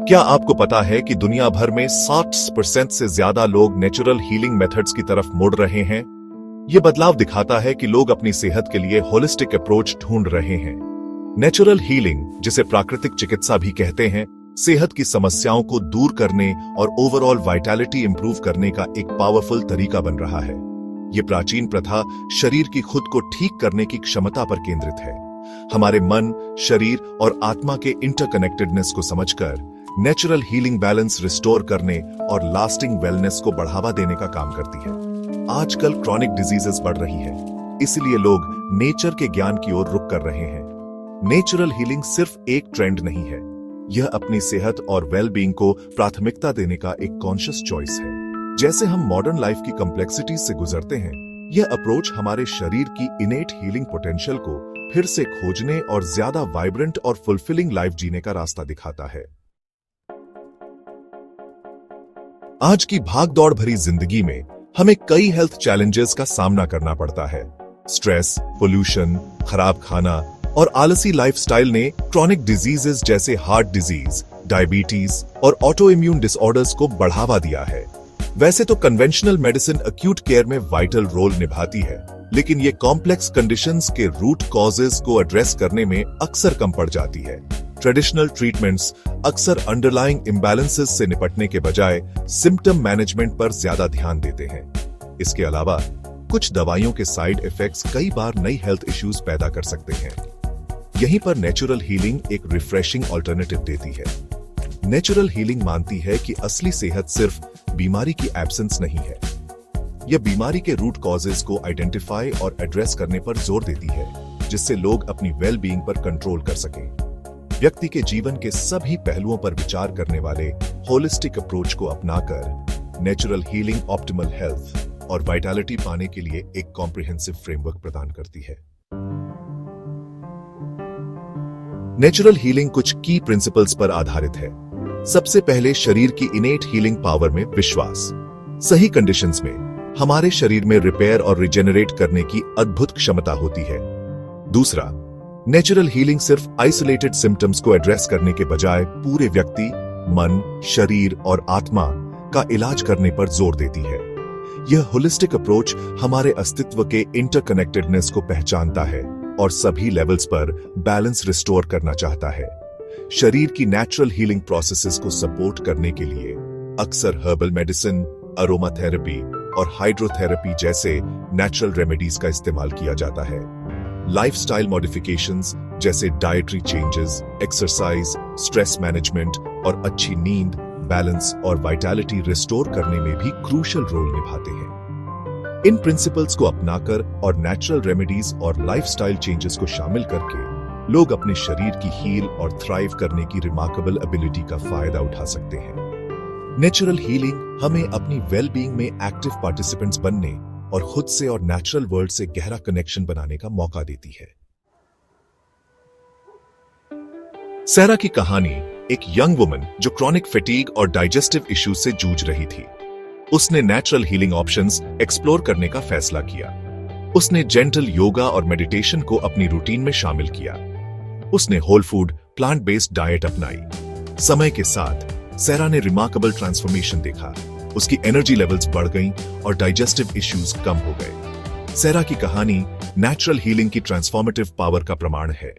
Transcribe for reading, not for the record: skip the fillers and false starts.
क्या आपको पता है कि दुनिया भर में 60% से ज्यादा लोग नेचुरल हीलिंग मेथड्स की तरफ मुड़ रहे हैं? यह बदलाव दिखाता है कि लोग अपनी सेहत के लिए होलिस्टिक अप्रोच ढूंढ रहे हैं। नेचुरल हीलिंग, जिसे प्राकृतिक चिकित्सा भी कहते हैं, सेहत की समस्याओं को दूर करने और ओवरऑल वाइटैलिटी इंप्रूव करने का एक पावरफुल तरीका बन रहा है। ये प्राचीन प्रथा शरीर की खुद को ठीक करने की क्षमता पर केंद्रित है। हमारे मन, शरीर और आत्मा के इंटरकनेक्टेडनेस को समझकर नेचुरल हीलिंग बैलेंस रिस्टोर करने और लास्टिंग वेलनेस को बढ़ावा देने का काम करती है। आजकल क्रॉनिक डिजीजेस बढ़ रही है, इसलिए लोग नेचर के ज्ञान की ओर रुख कर रहे हैं। नेचुरल हीलिंग सिर्फ एक ट्रेंड नहीं है, यह अपनी सेहत और वेलबींग को प्राथमिकता देने का एक कॉन्शियस चॉइस है। जैसे हम मॉडर्न लाइफ की कॉम्प्लेक्सिटीज से गुजरते हैं, यह अप्रोच हमारे शरीर की इनेट हीलिंग पोटेंशियल को फिर से खोजने और ज्यादा वाइब्रेंट और फुलफिलिंग लाइफ जीने का रास्ता दिखाता है। आज की भागदौड़ भरी जिंदगी में हमें कई हेल्थ चैलेंजेस का सामना करना पड़ता है। स्ट्रेस, पोल्यूशन, खराब खाना और आलसी लाइफस्टाइल ने क्रॉनिक डिजीजेस जैसे हार्ट डिजीज, डायबिटीज और ऑटो इम्यून डिसऑर्डर्स को बढ़ावा दिया है। वैसे तो कन्वेंशनल मेडिसिन एक्यूट केयर में वाइटल रोल निभाती है, लेकिन ये कॉम्प्लेक्स कंडीशंस के रूट कॉजेज को एड्रेस करने में अक्सर कम पड़ जाती है। ट्रेडिशनल ट्रीटमेंट्स अक्सर अंडरलाइंग इम्बैलेंसेस से निपटने के बजाय सिम्टम मैनेजमेंट पर ज्यादा ध्यान देते हैं। इसके अलावा कुछ दवाइयों के साइड इफेक्ट्स कई बार नई हेल्थ इश्यूज पैदा कर सकते हैं। यहीं पर नेचुरल हीलिंग एक रिफ्रेशिंग ऑल्टरनेटिव देती है। नेचुरल हीलिंग मानती है कि असली सेहत सिर्फ बीमारी की एब्सेंस नहीं है, यह बीमारी के रूट कॉजेज को आइडेंटिफाई और एड्रेस करने पर जोर देती है, जिससे लोग अपनी वेल बीइंग पर कंट्रोल कर सकें। व्यक्ति के जीवन के सभी पहलुओं पर विचार करने वाले होलिस्टिक अप्रोच को अपनाकर नेचुरल हीलिंग ऑप्टिमल हेल्थ और वाइटैलिटी पाने के लिए एक कॉम्प्रिहेंसिव फ्रेमवर्क प्रदान करती है। नेचुरल हीलिंग कुछ की प्रिंसिपल्स पर आधारित है। सबसे पहले, शरीर की इनेट हीलिंग पावर में विश्वास। सही कंडीशंस में हमारे शरीर में रिपेयर और रिजेनरेट करने की अद्भुत क्षमता होती है। दूसरा, नेचुरल हीलिंग सिर्फ आइसोलेटेड सिम्टम्स को एड्रेस करने के बजाय पूरे व्यक्ति, मन, शरीर और आत्मा का इलाज करने पर जोर देती है। यह होलिस्टिक अप्रोच हमारे अस्तित्व के इंटरकनेक्टेडनेस को पहचानता है और सभी लेवल्स पर बैलेंस रिस्टोर करना चाहता है। शरीर की नेचुरल हीलिंग प्रोसेसेस को सपोर्ट करने के लिए अक्सर हर्बल मेडिसिन, अरोमा थेरेपी और हाइड्रोथेरेपी जैसे नेचुरल रेमेडीज का इस्तेमाल किया जाता है। लाइफस्टाइल मॉडिफिकेशंस जैसे dietary changes, exercise, stress management और अच्छी नींद, बैलेंस और वाइटैलिटी रिस्टोर करने में भी क्रूशियल रोल निभाते हैं। इन प्रिंसिपल्स को अपनाकर और नेचुरल रेमेडीज और लाइफस्टाइल चेंजेस को शामिल करके लोग अपने शरीर की हील और थ्राइव करने की रिमार्केबल एबिलिटी का फायदा उठा सकते हैं। नेचुरल हीलिंग हमें अपनी वेलबीइंग में एक्टिव पार्टिसिपेंट्स बनने और खुद से और नेचुरल वर्ल्ड से गहरा कनेक्शन बनाने का मौका देती है। सैरा की कहानी एक यंग वुमन जो क्रॉनिक फैटीग और डाइजेस्टिव इश्यूज से जूझ रही थी। उसने नेचुरल हीलिंग ऑप्शंस एक्सप्लोर करने का फैसला किया। उसने जेंटल योगा और मेडिटेशन को अपनी रूटीन में शामिल किया। उसने whole food, plant based diet अपनाई। समय के साथ सैरा ने रिमार्केबल ट्रांसफॉर्मेशन देखा। उसकी एनर्जी लेवल्स बढ़ गईं और डाइजेस्टिव इश्यूज कम हो गए। सैरा की कहानी नेचुरल हीलिंग की ट्रांसफॉर्मेटिव पावर का प्रमाण है।